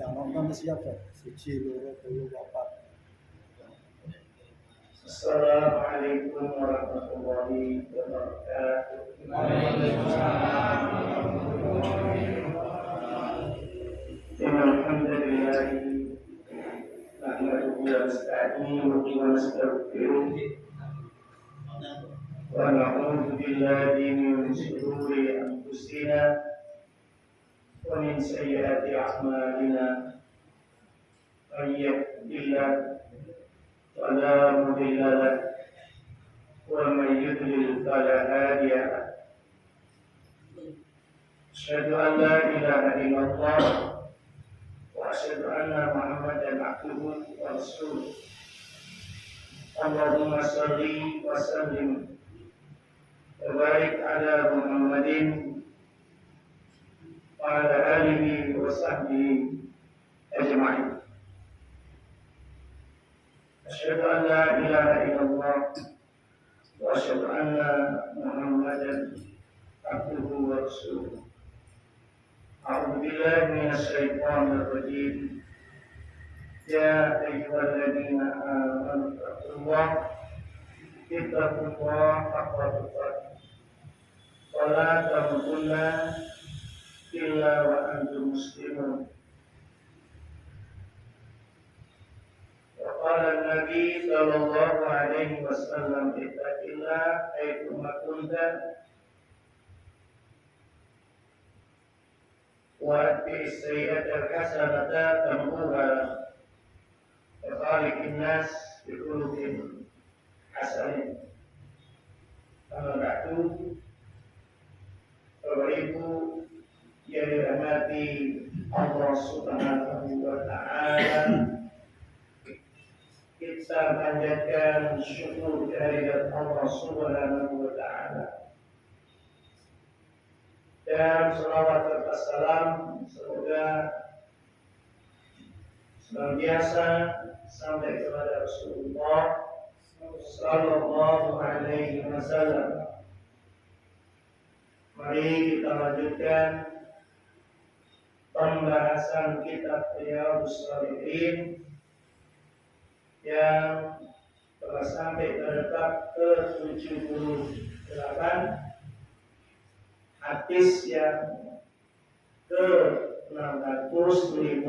Yang nonton siapa? Siji, loro, telu, papat. Assalamualaikum warahmatullahi wabarakatuh. Waalaikumsalam warahmatullahi wabarakatuh. Alhamdulillah, nahmaduhu wa nasta'inuhu wa nastaghfiruh wa na'udzu billahi min shururi anfusina wa min sayyiati a'malina. Man yahdihillahu fala mudilla lahu wa man yudlil fala hadiya lahu. Asyhadu an la ilaha illallah wa asyhadu anna Muhammadan abduhu wa rasuluh. Allahumma shalli wa sallim wa barik ala Muhammadin wa ala alihi wa sahbihi ajma'in. Asyhadu an la ilaha illallah wa asyhadu anna Muhammadan abduhu wa rasuluh. A'udzu billahi minasy syaithanir rajim. Ya ayyuhalladzina amanu ittaqullaha haqqa tuqatih wa la tamutunna illa wa antum muslimun. Wa qala an-nabi sallallahu alaihi wasallam, ittaqillaha haitsu ma kunta wa atbi'is sayyi'atal hasanata tamhuha wa khaliqin nas bi khuluqin hasanin. Amma ba'du, Bapak Ibu yang dirahmati Allah Subhanahu wa ta'ala, kita panjatkan syukur kehadirat Allah Subhanahu wa ta'ala, dan selawat serta salam semoga senantiasa sampai kepada Rasulullah sallallahu alaihi wasallam. Mari kita lanjutkan pembahasan kitab Riyadhus Shalihin yang telah sampai pada bab ke-78, hadis yang ke-655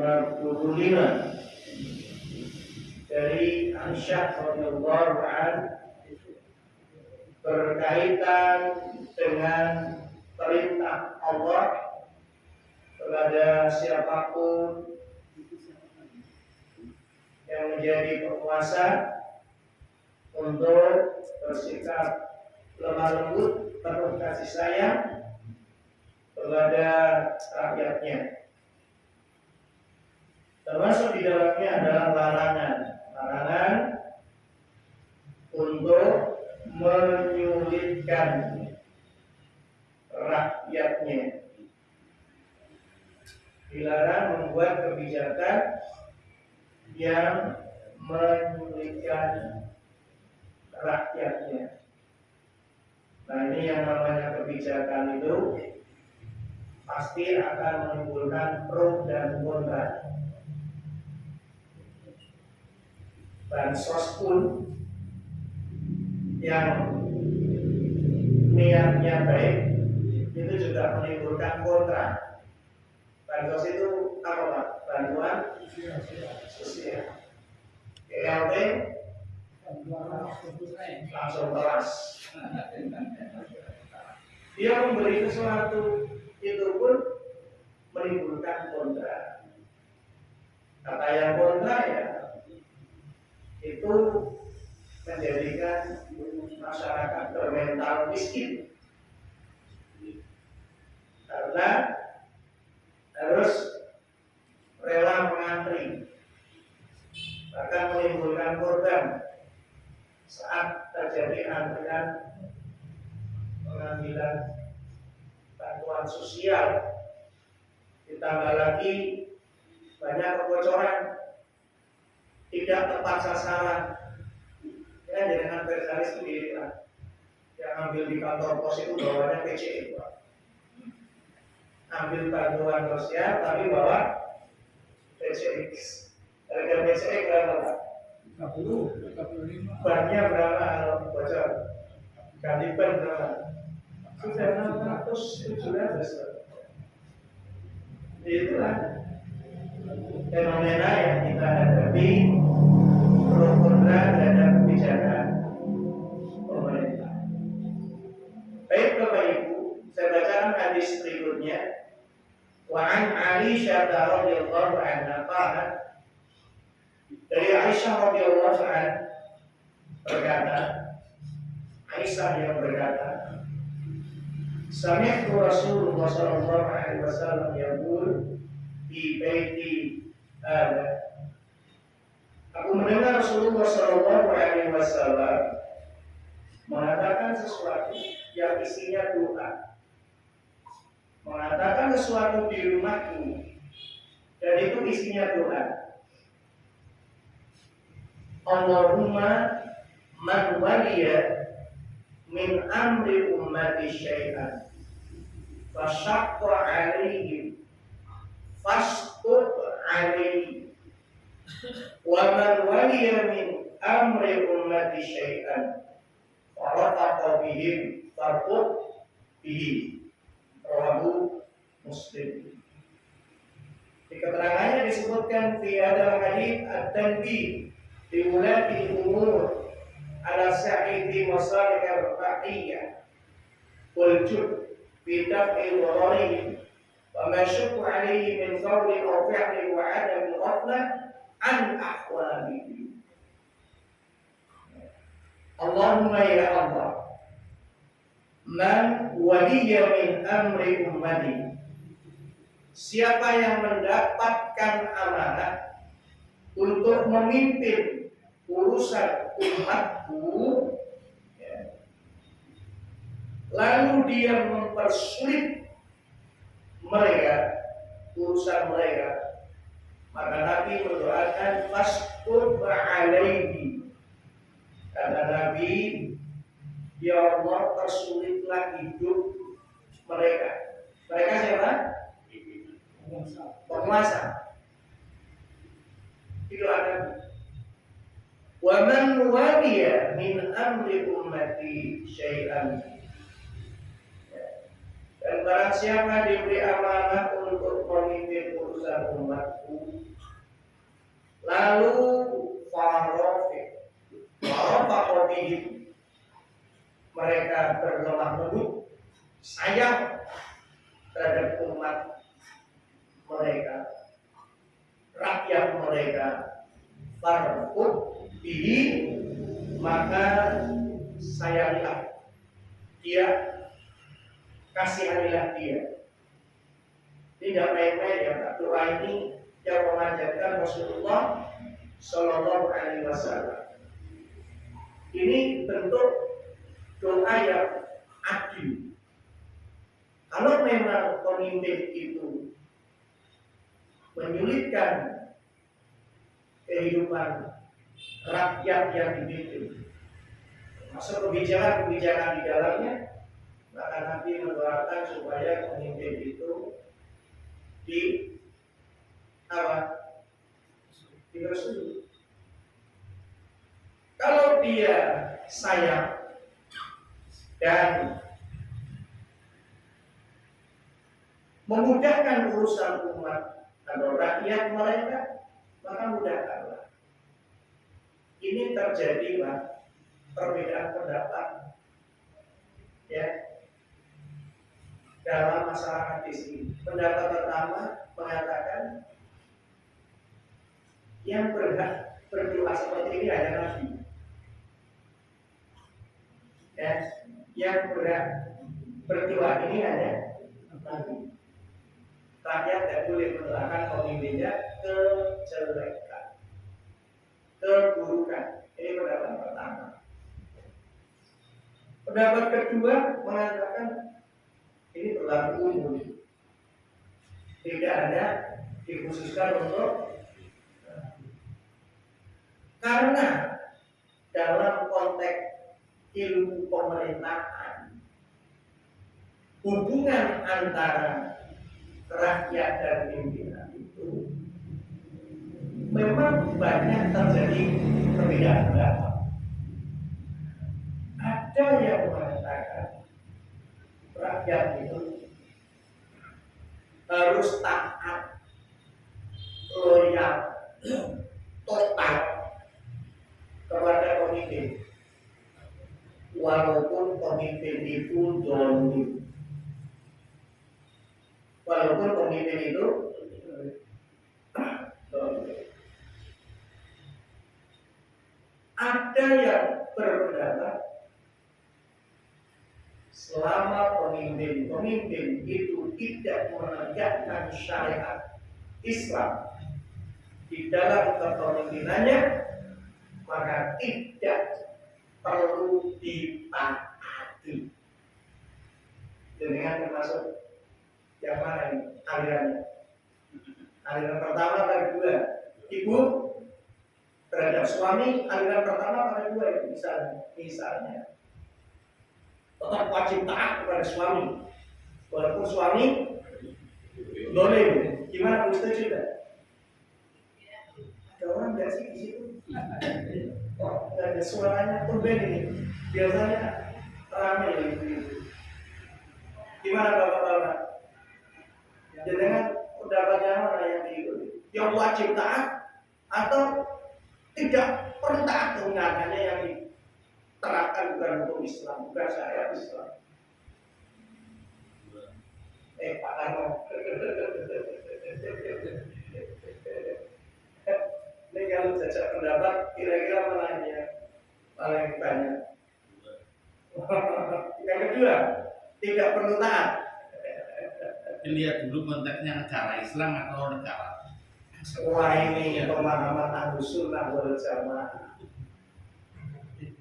dari Aisyah radhiyallahu anha berkaitan dengan perintah Allah kepada siapapun yang menjadi penguasa untuk bersikap lemah lembut, penuh kasih sayang kepada rakyatnya. Termasuk di dalamnya adalah larangan untuk menyulitkan rakyatnya. Dilarang membuat kebijakan yang menyulitkan rakyatnya. Nah, ini yang namanya kebijakan itu pasti akan menimbulkan pro dan kontra. Bansos pun yang niatnya baik itu juga menimbulkan kontra. Bansos itu apa Pak? Bantuan sosial. BLT langsung kelas. Dia memberi sesuatu itu pun menimbulkan kontra. Kata yang kontra ya itu menjadikan masyarakat bermental miskin karena harus rela mengantri, bahkan menimbulkan korban saat terjadi antrian pengambilan bantuan sosial. Ditambah lagi banyak kebocoran, tidak tepat sasaran. Ya, dengan versalis sendiri lah. Yang ambil di kantor pos itu bawanya PCE, Pak. Ambil bantuan sosial tapi bawa BCX. Harga BCX berapa Pak? 30, 35. Bannya berapa kalau bocor? Ganti ban berapa? Sudah 617. Itulah fenomena yang kita hadapi pro kontra terhadap kebijakan pemerintah. Baik Bapak Ibu, saya bacakan hadis berikutnya. Wa an Aisyah radhiyallahu anha qalat, dari Aisyah radhiyallahu anha berkata, Aisyah yang berkata, Sami'tu Rasulullah sallallahu alaihi wasallam yaqul di baiti ada. Aku mendengar Rasulullah sallallahu alaihi wasallam mengatakan sesuatu yang isinya doa. Mengatakan sesuatu di rumahku dan itu isinya doa. Allahumma man waliya min amri ummati syai'an fasyaqqa alaihim fasqut alaihi wa man waliya min amri ummati syai'an farataqa bihim farqut bihi. Rawahu Muslim. Di keterangannya disebutkan fi hadal hadits at-tanbih di ulati umur ala sa'idi masalih ar-ra'iyah wal jud fi daf'i dharari wa ma syukku alaihi min qawli aw fi'li wa adam al-ghaflah an ahwalihi. Allahumma ya Allah, man waliya min amri ummati, siapa yang mendapatkan amanah untuk memimpin urusan umatku, ya, lalu dia mempersulit mereka urusan mereka, maka Nabi mendoakan fasqut alaihi, kata Nabi, ya Allah persulitlah hidup mereka. Mereka siapa? Penguasa. Itu ada. Wa man waliya min amri ummati syai'an. Dan barang siapa diberi amanah untuk memimpin urusan umatku, lalu farafaqihim, mereka berlemah lembut, sayang terhadap umat mereka, rakyat mereka, farqut bihi, maka sayangilah dia, kasihanilah dia. Tidak main-main ya Pak. Doa ini yang mengajarkan Rasulullah Sallallahu Alaihi Wasallam. Ini bentuk doa yang adil. Kalau memang pemimpin itu menyulitkan kehidupan rakyat yang dipimpin, masuk kebijakan-kebijakan di dalamnya, maka Nabi mendoakan supaya pemimpin itu direstui. Kalau dia sayang dan memudahkan urusan umat atau rakyat mereka, maka mudahkanlah. Ini terjadi Pak, perbedaan pendapat ya dalam masalah hadis ini. Pendapat pertama mengatakan yang berhak berdoa seperti ini hanya Nabi. Ya, yang berhak berdoa ini hanya Nabi. Rakyat tidak boleh mendoakan pemimpinnya kejelekan, keburukan. Ini pendapat pertama. Pendapat kedua mengatakan ini berlaku umum, tidak ada dikhususkan untuk, karena dalam konteks ilmu pemerintahan, hubungan antara rakyat dan pimpinan itu memang banyak terjadi perbedaan pendapat. Ada yang mengatakan rakyat itu harus taat, loyal, total kepada pemimpin, walaupun pemimpin itu zalim, walaupun pemimpin itu zalim. Ada yang berpendapat selama pemimpin itu tidak menegakkan syariat Islam di dalam kepemimpinannya, maka tidak perlu ditaati. Dengan termasuk yang mana ini alirannya? Aliran pertama pada dua, ibu terhadap suami, aliran pertama pada dua itu misalnya tetap wajib taat kepada suami, walaupun suami boleh. Gimana, Bu, setuju tidak? Ada orang nggak sih di situ? Oh, ada suaranya tumben ini. Biasanya ramai gitu. Gimana bapak-bapak? Jangan pendapatnya mana yang diikuti? Yang wajib taat atau tidak perlu taat kewenangannya yang diterapkan bukan hukum Islam, bukan syariat Islam? Pak Karno. Ini kalau jajak pendapat kira-kira mana yang paling banyak? Yang kedua, tidak perlu taat. Lihat dulu konteksnya negara Islam atau negara. Wah, ini pemahaman Ahlussunnah wal Jamaah.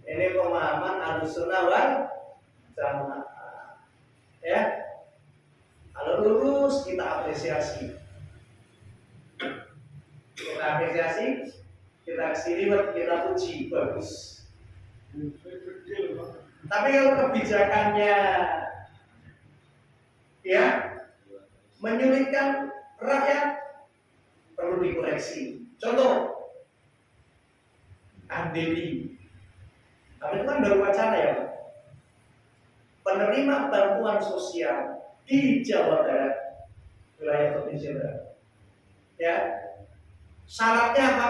Ini pemahaman Ahlussunnah wal Jamaah. Ya, kalau lurus kita apresiasi. Kita apresiasi, kita kasih reward, kita puji, bagus. Tapi kalau kebijakannya ya menyulitkan rakyat, perlu dikoreksi. Contoh, Andeli, tapi itu kan baru wacana ya, Pak. Penerima bantuan sosial di Jawa Barat, wilayah Provinsi Jawa Barat, ya, syaratnya apa?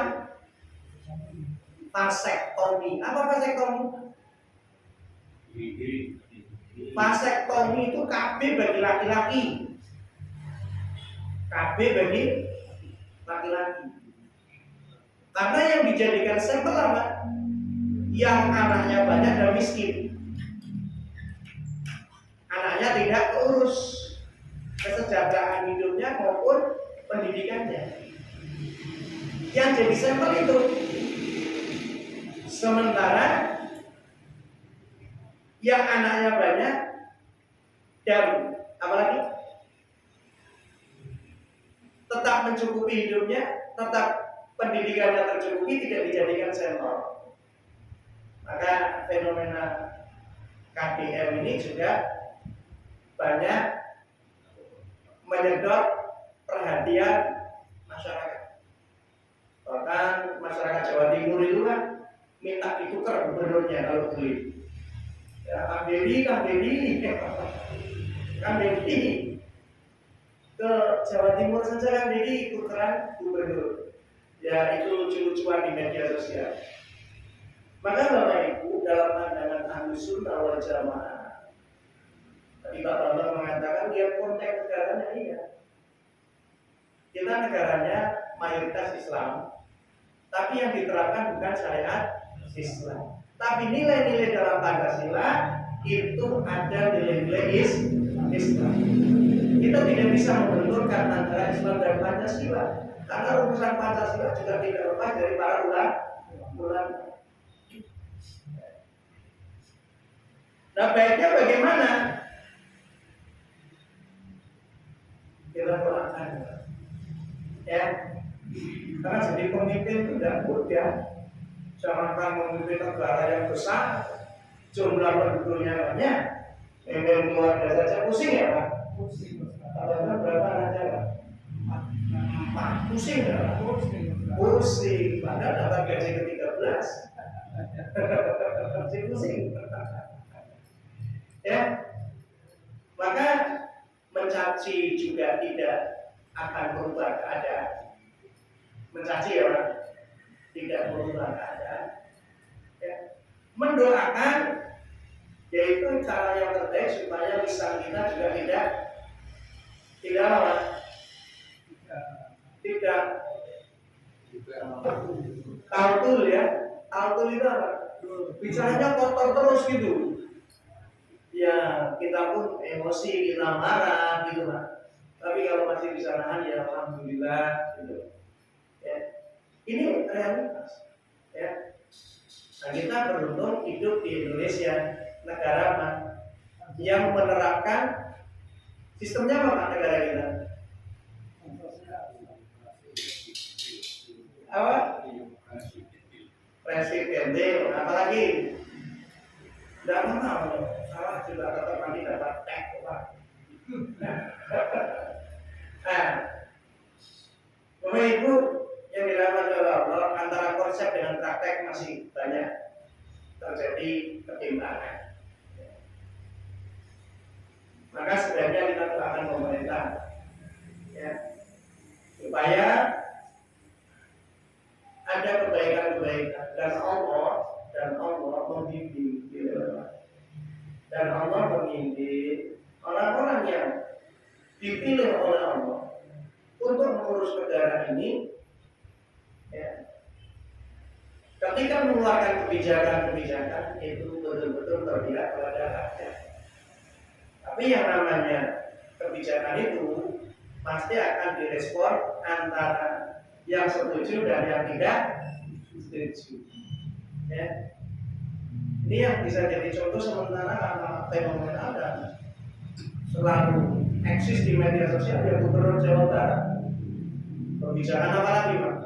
Vasektomi. Apa vasektomi? Vasektomi itu KB bagi laki-laki. KB bagi laki-laki. Karena yang dijadikan sampel apa? Yang anaknya banyak dan miskin. Anaknya tidak terurus kesejahteraan hidupnya maupun pendidikannya. Yang jadi sampel itu. Sementara yang anaknya banyak dan apalagi tetap mencukupi hidupnya, tetap pendidikannya tercukupi, tidak dijadikan sampel. Maka fenomena KDM ini juga banyak menyedot perhatian masyarakat. Bahkan masyarakat Jawa Timur itu kan minta ditukar gubernurnya kalau beli. Ya, Kang Dedi ke Jawa Timur saja Kang Dedi tukeran gubernur. Ya, itu lucu-lucuan di media sosial. Maka Bapak Ibu, dalam pandangan Ahlussunnah wal Jamaah, tadi Pak Bambang mengatakan dia konteks negaranya iya. Kita negaranya mayoritas Islam, tapi yang diterapkan bukan syariat Islam. Tapi nilai-nilai dalam Pancasila itu ada nilai-nilai Islam. Kita tidak bisa membenturkan antara Islam dan Pancasila, karena rumusan Pancasila juga tidak lepas dari para ulama. Nah, baiknya bagaimana? Kita doakan, ya. Karena jadi pemimpin itu tidak mudah. Jangankan memimpin negara yang besar, jumlah penduduknya banyak, memimpin keluarga saja pusing ya Pak? Pusing. Kalau berapa aja Pak? 4 pusing ya Pak? pusing, padahal dapat gaji ke-13. Masih pusing. Ya, maka mencaci juga tidak akan berubah keadaan. Mencaci ya orang tidak berubah keadaan. Ya. Mendoakan yaitu cara yang terbaik supaya lisan kita juga tidak apa? Tidak autul ya. Autul itu apa? Bicaranya kotor terus gitu. Ya kita pun emosi, kita marah gitu kan. Tapi kalau masih bisa nahan ya alhamdulillah gitu. Ya. Ini realitas. Ya. Nah, kita beruntung hidup di Indonesia, negara yang menerapkan sistemnya apa negara kita? Apa? Presidentil, apalagi? Tidak mau, salah juga tetap nanti dapat tek, Pak. Nah, Bapak Ibu yang dilakukan oleh Allah antara konsep dengan praktek masih banyak terjadi ketimpangan. Maka sebenarnya kita doakan pemerintah ya, supaya ada kebaikan-kebaikan dan Allah membimbing dan Allah membimbing orang-orang yang dipilih oleh Allah untuk mengurus negara ini ya. Ketika mengeluarkan kebijakan-kebijakan itu betul-betul berpihak kepada rakyat. Tapi yang namanya kebijakan itu pasti akan direspon antara yang setuju dan yang tidak setuju. Ya. Ini yang bisa jadi contoh sementara karena fenomena dan selalu eksis di media sosial ya Gubernur Jawa Barat. Kebijakan apa lagi Pak?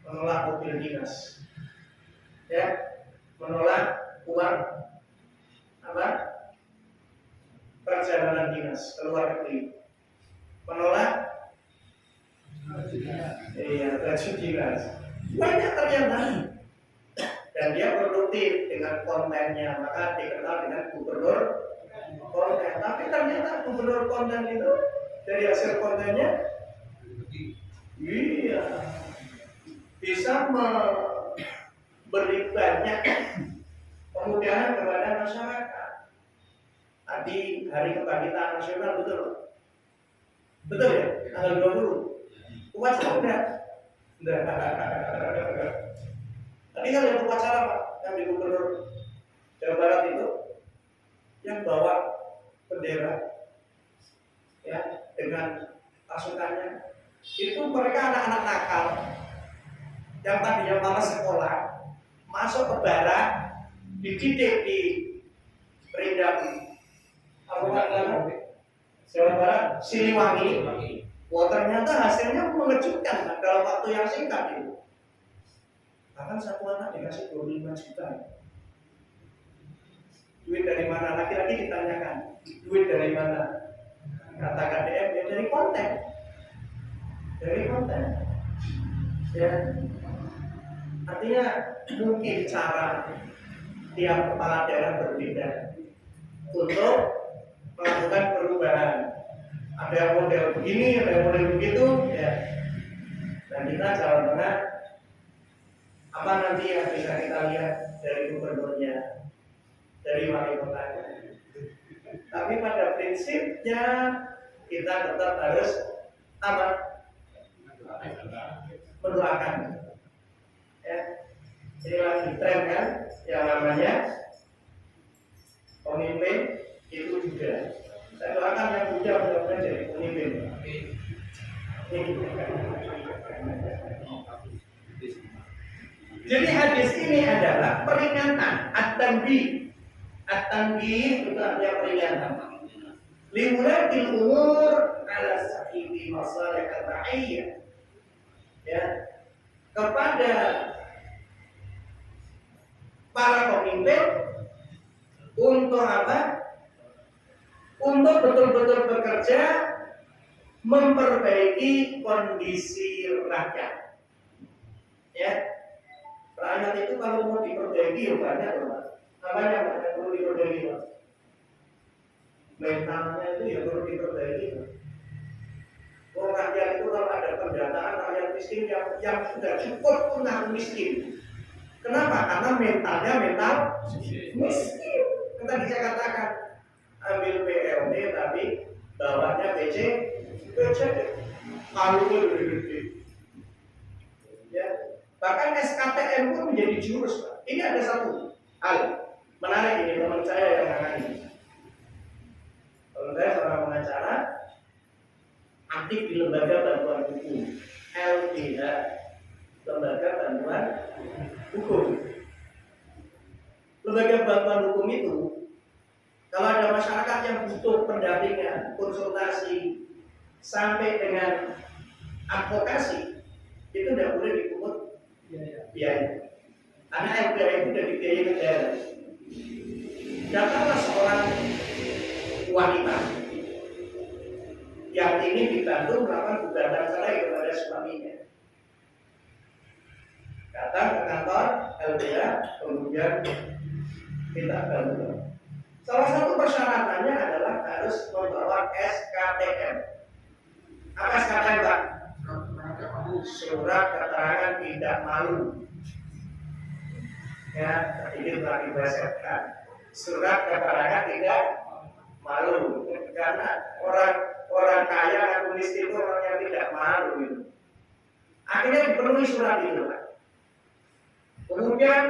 Menolak mobil dinas, ya, menolak uang apa? Perjalanan dinas ke luar negeri, menolak gaji dinas. Banyak ternyata. Dan dia produktif dengan kontennya, maka dikenal dengan gubernur konten. Tapi ternyata gubernur konten itu dari hasil kontennya, iya, bisa memberi banyak kemudahan kepada masyarakat. Tadi hari kebangkitan nasional betul ya, tanggal 20. Upacara enggak? Tadi kan yang upacara Pak, yang di Gubernur Jawa Barat itu yang bawa bendera ya dengan pasukannya itu mereka anak-anak nakal yang tadinya malas sekolah masuk ke barat dididik di Perindak Jawa Barat Siliwangi. Wah ternyata hasilnya mengejutkan dalam waktu yang singkat itu. Bahkan satu anak dikasih 25 juta. Duit dari mana? Laki-laki ditanyakan, duit dari mana? Katakan DM, ya dari konten. Dari konten. Ya. Artinya mungkin cara tiap kepala daerah berbeda untuk melakukan perubahan. Ada yang model begini, ada yang model begitu, ya. Dan kita Jawa Tengah apa nanti yang bisa kita lihat dari gubernurnya, dari wali kotanya. Tapi pada prinsipnya kita tetap harus apa? Mendoakan. Ya. Ini lagi tren kan, yang namanya pemimpin itu juga. Saya doakan yang muda mudah-mudahan jadi pemimpin. Jadi hadis ini adalah peringatan at-tanbih. At-tanbih itu artinya peringatan. Liwulatil umur ala sahibi masalih al-ra'iyah. Ya. Kepada para pemimpin untuk apa? Untuk betul-betul bekerja memperbaiki kondisi rakyat. Ya, rakyat itu kalau mau diperbaiki ya banyak loh, Pak. Apanya Pak, yang perlu diperbaiki, Pak? Mentalnya itu ya perlu diperbaiki, Pak. Oh, rakyat itu kalau ada pendataan rakyat miskin yang sudah cukup pun ngaku miskin. Kenapa? Karena mentalnya mental miskin. Yang tadi saya katakan, ambil PLT tapi bawahnya PC, kalau itu gede. Ya, bahkan SKTM pun menjadi jurus, Pak. Ini ada satu hal menarik ini, teman saya yang menangani. Teman saya seorang pengacara aktif di lembaga bantuan hukum LBH, lembaga bantuan hukum. Lembaga bantuan hukum itu kalau ada masyarakat yang butuh pendampingan, konsultasi sampai dengan advokasi, itu tidak boleh dipungut biaya. Karena LBH itu sudah dibiayai negara. Datanglah seorang wanita yang ingin dibantu melakukan gugatan cerai kepada suaminya. Datang ke kantor LBH, kemudian minta bantuan. Salah satu persyaratannya adalah harus membawa SKTM. Apa SKTM, Pak? Surat keterangan tidak malu. Ya, ini telah dibahasakan. Surat keterangan tidak malu. Karena orang kaya atau miskin itu orang yang tidak malu. Gitu. Akhirnya dipenuhi surat itu, Pak. Kemudian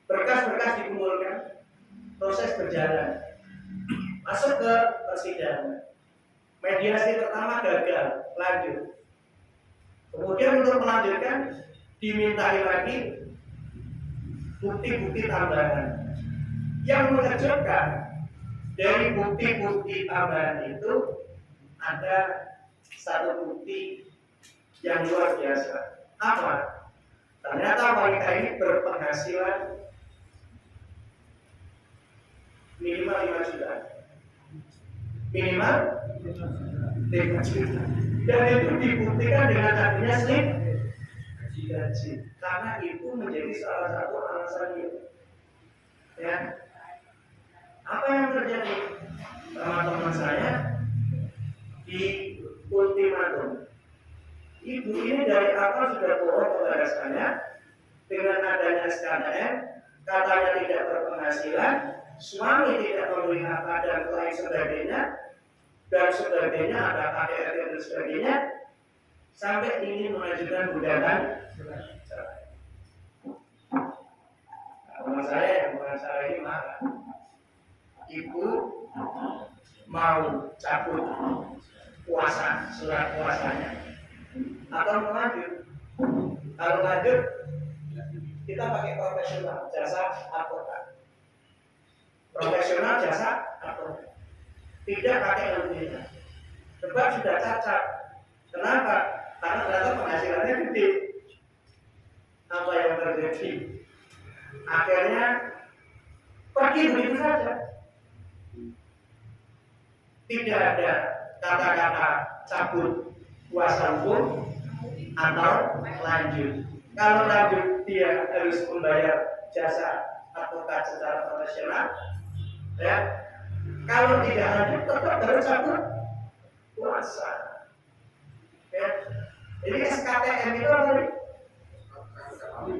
berkas-berkas dikumpulkan, proses berjalan, masuk ke persidangan. Mediasi pertama gagal, lanjut. Kemudian untuk melanjutkan dimintai lagi bukti-bukti tambahan. Yang mengejutkan dari bukti-bukti tambahan itu ada satu bukti yang luar biasa. Apa? Ternyata wanita ini berpenghasilan minimal 5 juta. Minimal 5 juta. Dan itu dibuktikan dengan adanya slip gaji. Karena itu menjadi salah satu alasannya. Ya. Apa yang terjadi? Teman-teman saya di ultimatum. Ibu ini dari awal sudah bohong kepada saya dengan adanya SKTM, katanya tidak berpenghasilan, suami tidak memberi harta dan lain sebagainya, ada KDRT dan sebagainya, sampai ingin mengajukan gugatan cerai. Teman saya yang pengacara ini marah. Ibu mau cabut puasa, surat puasanya, atau mau lanjut. Kalau lanjut, kita pakai profesional, jasa advokat. Profesional jasa advokat. Tidak pakai ilmunya. Sebab sudah cacat. Kenapa? Karena ternyata penghasilannya gede. Apa yang terjadi? Akhirnya pergi begitu saja. Tidak ada kata-kata cabut kuasa hukum atau lanjut. Kalau lanjut dia harus membayar jasa advokat secara profesional. Ya. Kalau tidak lanjut tetap harus cabut kuasa. Ya. Jadi SKTM itu apa?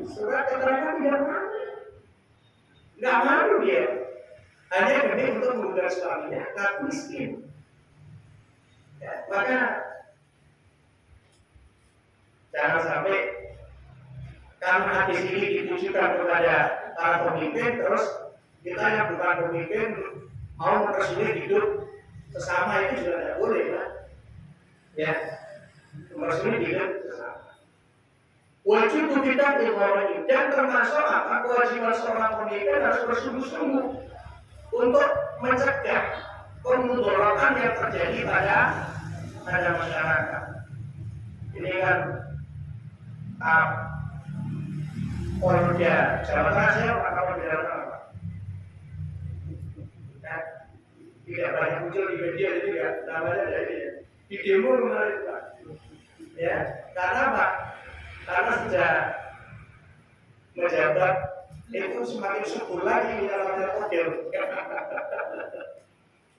Surat keterangan tidak malu. Nggak malu dia. Hanya demi untuk menggunakan suaminya, ngaku miskin. Ya, maka jangan sampai karena hadis ini ditujukan kepada para pemimpin, terus kita yang bukan pemimpin mau mempersulit hidup sesama itu juga tidak boleh, kan? Ya, mempersulit hidup sesama. Wajib kita diwarnai dan termasuk apa kewajiban seorang pemimpin harus bersungguh-sungguh untuk mencegah pemudorotan yang terjadi pada masyarakat. Ini kan Polda Jawa Tengah atau Polda apa? Tidak banyak muncul di media itu ya, namanya dari di demo kemarin Pak. Ya, karena apa? Karena sudah menjabat itu semakin subur lagi namanya hotel.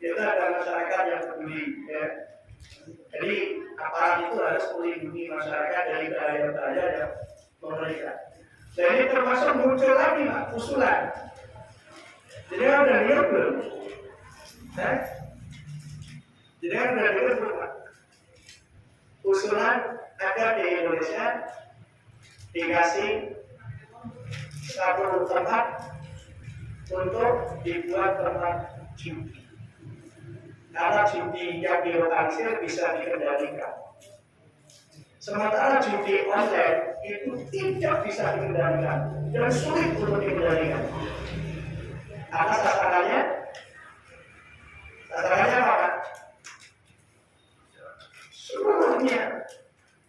Itu ada masyarakat yang peduli, ya. Jadi aparat itu harus melindungi masyarakat dari bahaya-bahaya yang memberikan. Dan ini termasuk muncul lagi Pak, usulan. Jadi kan udah lihat belum? Jadi kan udah lihat belum Pak? Usulan agar di Indonesia dikasih satu tempat untuk dibuat tempat judi. Karena judi yang dilokalisir bisa dikendalikan. Sementara judi online itu tidak bisa dikendalikan dan sulit untuk dikendalikan. Karena sasarannya apa? Seluruhnya.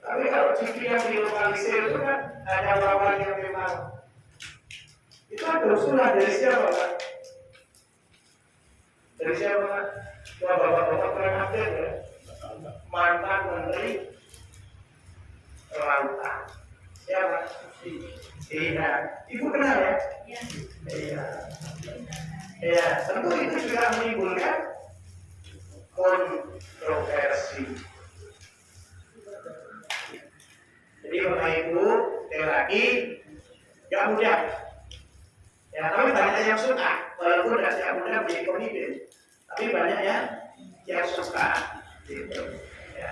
Tapi kalau judi yang dilokalisir itu kan hanya orang yang memang itu ada usulan dari siapa Pak? Dari siapa Pak? Wah, bapak-bapak pernah aktif ya? Mantan Menteri Kelautan. Siapa? Iya. Ibu kenal ya? Iya. Iya. Tentu itu juga menimbulkan kontroversi. Jadi Bapak Ibu, sekali lagi, gak mudah. Ya, tapi banyak yang suka. Walaupun tidak mudah menjadi pemimpin, tapi banyak yang suka. Gitu. Ya.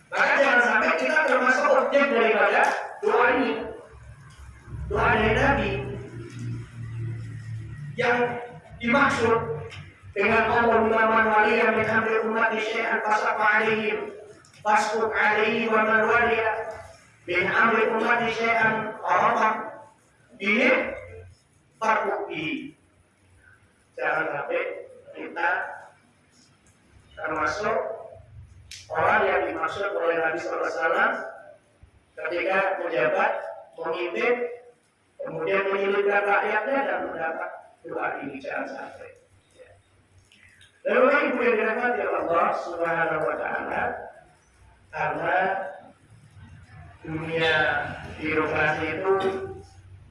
Maka jangan sampai kita termasuk objek daripada doa ini. Doa dari Nabi yang dimaksud dengan Allahumma man waliya min amri ummati syai'an fasaqqa alaihim fasquk alaihi wa man waliya min amri ummati syai'an qarabah ini farquhi. Jangan sampai kita termasuk orang yang dimaksud oleh Nabi SAW ketika menjabat, memimpin, kemudian menyulitkan rakyatnya dan mendapat doa ini. Jangan sampai. Lalu ibu yang dirahmati Allah Subhanahu wa Ta'ala, karena dunia birokrasi itu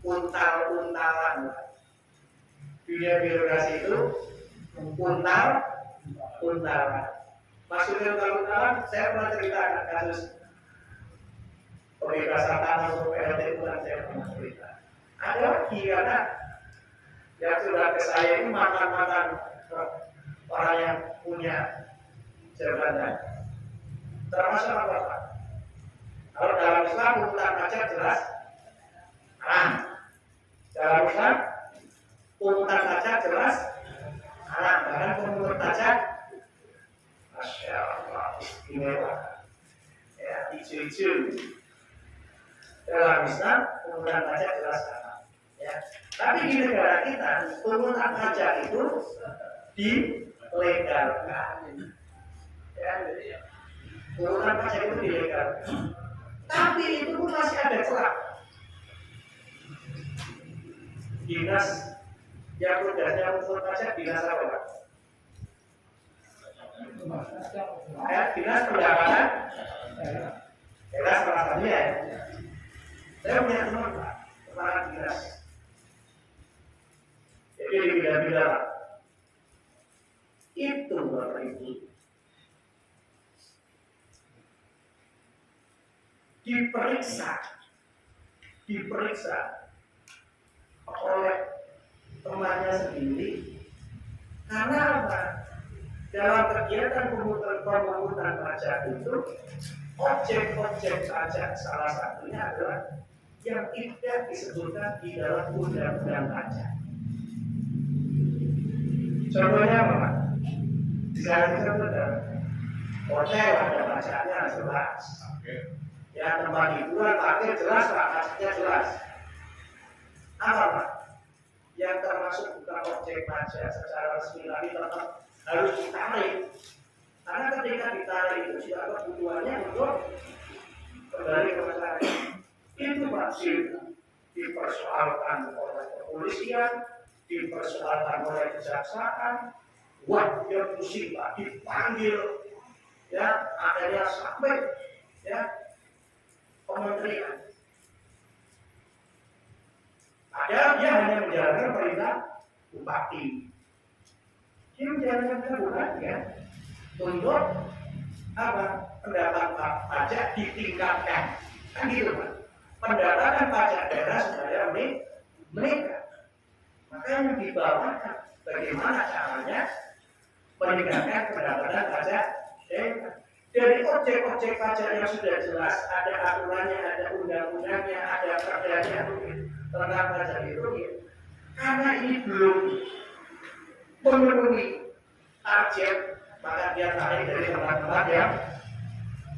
untal-untalan. Dunia birokrasi itu untal-untalan. Maksudnya untal-untalan, saya pernah ceritakan kasus pembebasan tanah untuk PLT itu kan saya pernah cerita. Ada lagi karena yang sudah ke saya ini makan-makan orang yang punya jabatan. Termasuk apa Pak? Kalau dalam Islam pungutan pajak jelas haram. Dalam Islam pungutan pajak jelas haram. Bahkan pungut pajak, Masya Allah, istimewa. Ya, hijau-hijau. Dalam Islam pungutan pajak jelas haram. Ya. Tapi di negara kita pungutan pajak itu dilegalkan. Ya, pungutan pajak itu dilegalkan. Tapi itu pun masih ada celah. Dinas yang tugasnya pungut pajak dinas apa Pak? Ya, dinas pendapatan daerah salah satunya ya. Saya punya teman Pak, kepala dinas. Jadi di bidang-bidang itu Bapak Ibu diperiksa oleh temannya sendiri. Karena apa? Dalam kegiatan pemungutan pajak itu objek-objek pajak salah satunya adalah yang tidak disebutkan di dalam undang-undang pajak. Contohnya apa Pak? Sekarang kita sudah hotel ada pajaknya jelas. Ya, tempat hiburan parkir jelas Pak, pajaknya jelas. Apa Pak? Yang termasuk bukan objek pajak secara resmi tapi tetap harus ditarik. Karena ketika ditarik itu juga kebutuhannya untuk kembali ke masyarakat. Itu masih dipersoalkan oleh kepolisian, dipersoalkan oleh kejaksaan. Wah, dia pusing Pak, dipanggil, ya akhirnya sampai ya kementerian. Padahal dia hanya menjalankan perintah bupati. Dia menjalankan perintah bupati ya, untuk apa? Pendapatan pajak ditingkatkan, kan gitu Pak. Pendapatan pajak daerah supaya meningkat. Maka yang dibawakan bagaimana caranya meningkatkan pendapatan pajak daerah. Dari objek-objek pajak yang sudah jelas, ada aturannya, ada undang-undangnya, ada perdanya tentang pajak itu, ya. Karena ini belum memenuhi target, maka dia tarik dari tempat-tempat yang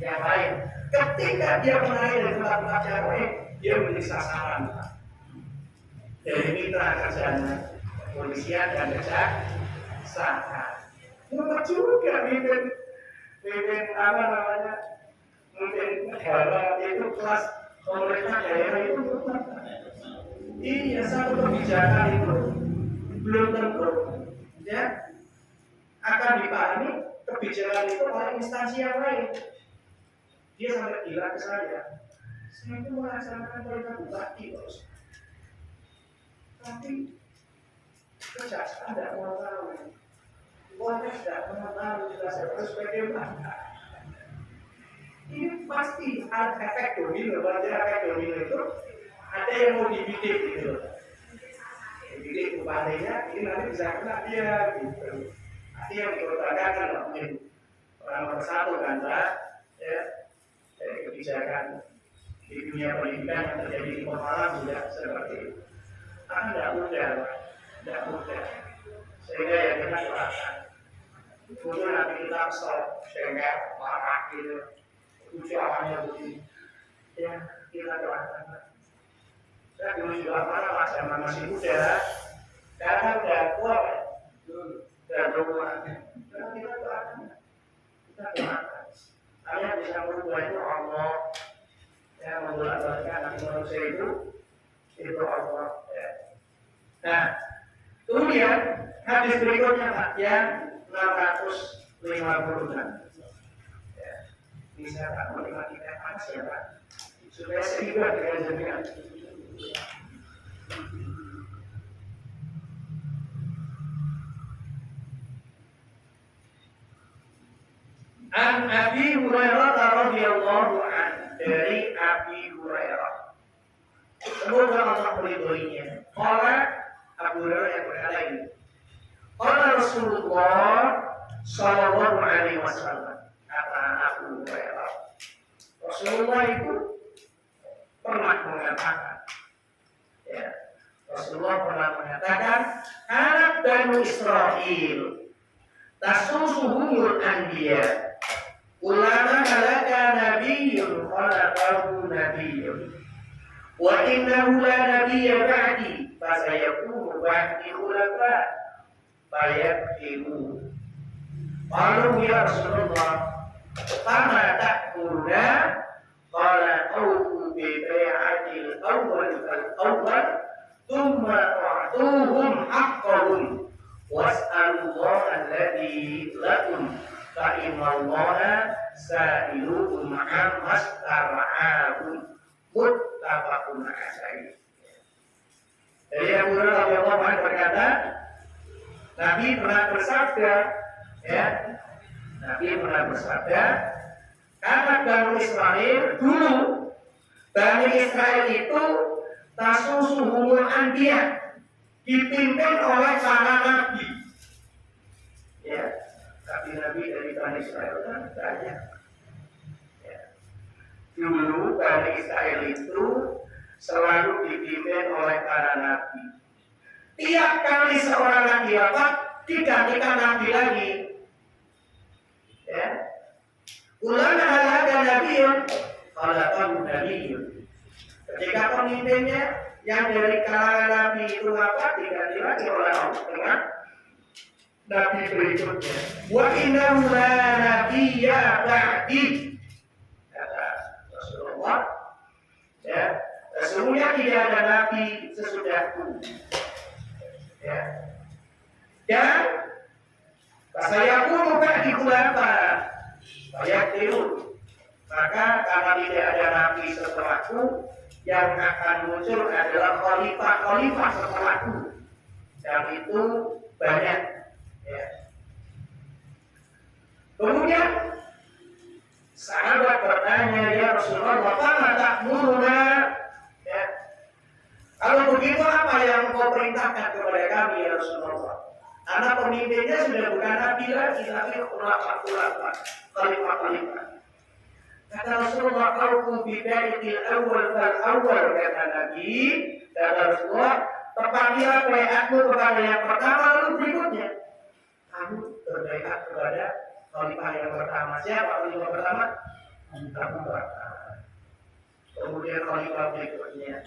lain. Ketika dia menarik dari tempat-tempat yang lain, dia menjadi sasaran dari mitra kerjanya kepolisian dan kejaksaan. Mumpet juga mimpin apa namanya, mimpin negara itu kelas pemerintah daerah itu. Iya, satu kebijakan itu belum tentu ya akan dipahami kebijakan itu oleh instansi yang lain. Dia sampai bilang ke saya itu melaksanakan perintah bupati bos, tapi kejaksaan tidak mau tahu, warga tidak mau tahu jelas harus bagaimana. Ini pasti ada efek domino. Berarti efek domino itu ada yang mau dibidik gitu. Dibidik bupatinya, ini nanti bisa kena dia gitu. Nanti yang dikorbankan kan mungkin orang nomor satu kan Pak, ya. Kebijakan di dunia pendidikan yang terjadi di Malang juga seperti itu. Kan tidak mudah, tidak mudah. Sehingga ya kita doakan. Kemudian nanti kita stop, sehingga marah gitu. Ucapannya begini. Ya, kita doakan. Saya dulu juga marah pas zaman masih muda. Karena udah tua, udah tua. Karena kita doakan. Kita doakan. Hanya bisa merubah itu Allah. Yang membolak-balikkan anak manusia itu Allah. Ya. Nah, kemudian hadis berikutnya Pak, yang 656. Ya. Bisa Pak menikmati panas ya Pak, supaya seimbang dengan jenengan. An Abi Hurairah radhiyallahu anhu, dari Abi Hurairah. Semoga Allah meridhoinya. Qala Abu Hurairah yang berkata ini. Qala Rasulullah sallallahu alaihi wasallam. Kata Abu Hurairah. Rasulullah itu pernah mengatakan, ya, Rasulullah pernah mengatakan, anak Bani Israel tasusuhumul anbiya. Ulama halaka nabiyyun khalaqahu nabiyyun wa innahu la nabiyya ba'di fasayakunu ba'di khulafa fayaktimu. Qalu ya Rasulullah fama ta'muruna qala awfu bi bai'atil awwal fal awwal thumma a'tuhum haqqahum was'alullaha alladhi lakum fa'imallaha sa'iluhum ammas tara'ahum muttafaqun alaih. Jadi Abu Hurairah radhiyallahu anhu berkata, Nabi pernah bersabda, ya, Nabi pernah bersabda, karena Bani Israel dulu, Bani Israel itu tasusuhumul anbiya, dipimpin oleh para nabi. Ya. Tapi Nabi dari Bani Israel kan banyak. Ya. Dulu Bani Israel itu selalu dipimpin oleh para nabi. Tiap kali seorang nabi wafat, digantikan nabi lagi. Ya. Ulama halaka nabiyun, khalaqahu nabiyyun. Ketika pemimpinnya yang dari kalangan nabi itu wafat, diganti lagi oleh Allah dengan nabi berikutnya. Wa innahu la nabiyya ba'di. Kata Rasulullah, ya, sesungguhnya tidak ada nabi sesudahku. Ya. Dan saya pun ba'di khulafa fayaktiru. Maka karena tidak ada nabi setelahku, yang akan muncul adalah khalifah setelahku, dan itu banyak. Ya. Kemudian sahabat bertanya, ya Rasulullah, apa ta'muruna? Ya. Kalau begitu apa yang kau perintahkan kepada kami ya Rasulullah? Karena pemimpinnya sudah bukan nabi lagi, tapi khalifah. Kata Rasulullah, kalau bidaitil awal fal awal, kata Nabi, kata Rasulullah, terpanggillah bayatmu kepada yang pertama, lalu berikutnya kamu berbaiat kepada khalifah yang pertama. Siapa khalifah pertama? Abu Bakar. Kemudian khalifah berikutnya,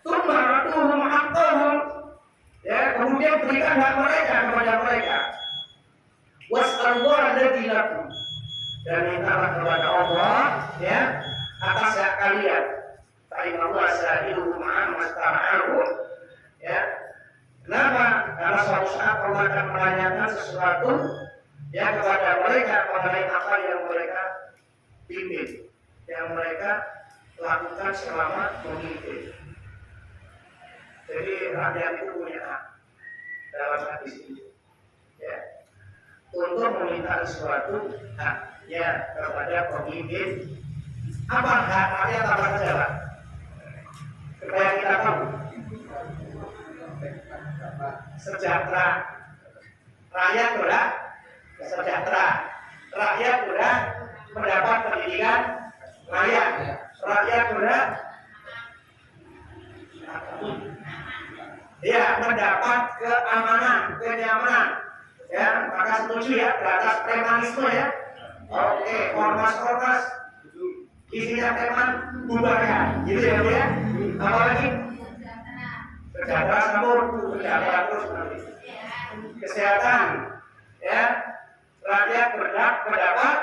Tumatuhum haqqahum, ya, kemudian berikan hak mereka kepada mereka. Was'alullah alladzi lakum, dan mintalah kepada Allah, ya, atas hak kalian. Ta'inallah sa'iluhum ma'amasta'ahu, ya. Kenapa? Karena suatu saat Allah akan menanyakan sesuatu, ya, kepada mereka mengenai apa yang mereka pimpin, yang mereka lakukan selama memimpin. Jadi rakyat itu punya hak dalam hadis ini, ya, untuk meminta sesuatu haknya kepada pemimpin. Apa hak rakyat apa saja, Pak? Supaya kita tahu. Sejahtera, rakyat sudah sejahtera, rakyat sudah mendapat pendidikan layak, rakyat sudah ya mendapat keamanan, kenyamanan, ya, maka setuju ya atas premanisme ya. Oke, ormas isinya preman bubarkan, gitu ya Bu ya. Apalagi sejahtera sambur, sejahtera terus nanti. Kesehatan, ya, rakyat berhak mendapat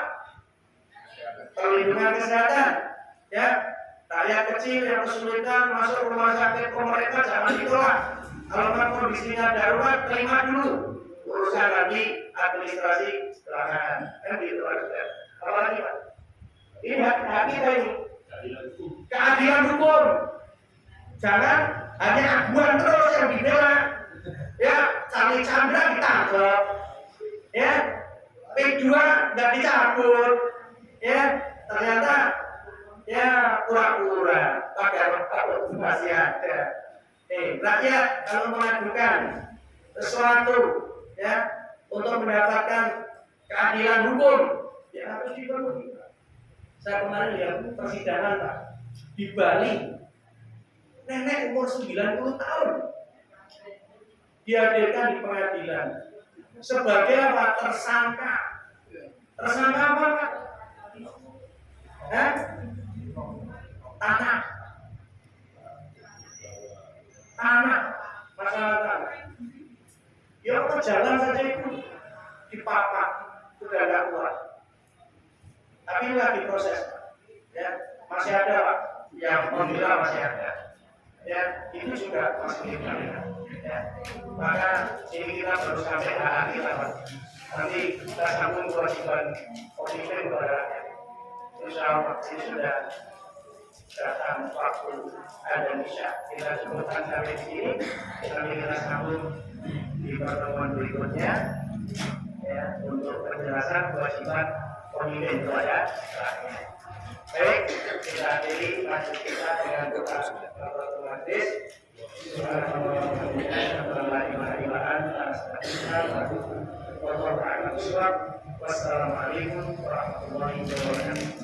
perlindungan kesehatan, ya. Rakyat kecil yang kesulitan masuk rumah sakit pemerintah jangan ditolak. Kalau kondisinya darurat, terima dulu. Urusan lagi administrasi belakangan. Kan gitu Pak. Apalagi Pak? Ini hak kita ini. Keadilan hukum. Jangan hanya aguan terus yang dibela. Ya, Charlie Chandra ditangkap. Ya, P2 nggak dicabut. Ya, ternyata ya pura-pura padahal masih ada. Rakyat kalau mengajukan sesuatu, ya, untuk mendapatkan keadilan hukum, ya harus dipenuhi. Saya kemarin lihat persidangan Pak di Bali, nenek umur 90 tahun dihadirkan di pengadilan sebagai apa? Tersangka. Tersangka apa Pak? Tanah, masalah tanah. Ya apa jalan saja itu dipapak, sudah tidak kuat. Tapi ini lagi proses, ya, masih ada Pak, yang membela masih ada. Ya, itu juga masih kita. Ya, maka ini kita baru sampai hari kita Pak. Nanti kita sambung kewajiban pemimpin kepada rakyat. Insya Allah ini sudah datang waktu ada Isya. Kita sebutkan sampai di sini. Nanti kita sambung di pertemuan berikutnya, ya, untuk penjelasan kewajiban pemimpin kepada rakyat. Baik, kita akhiri lanjut kita dengan doa pertemuan this. Wassalamualaikum warahmatullahi wabarakatuh.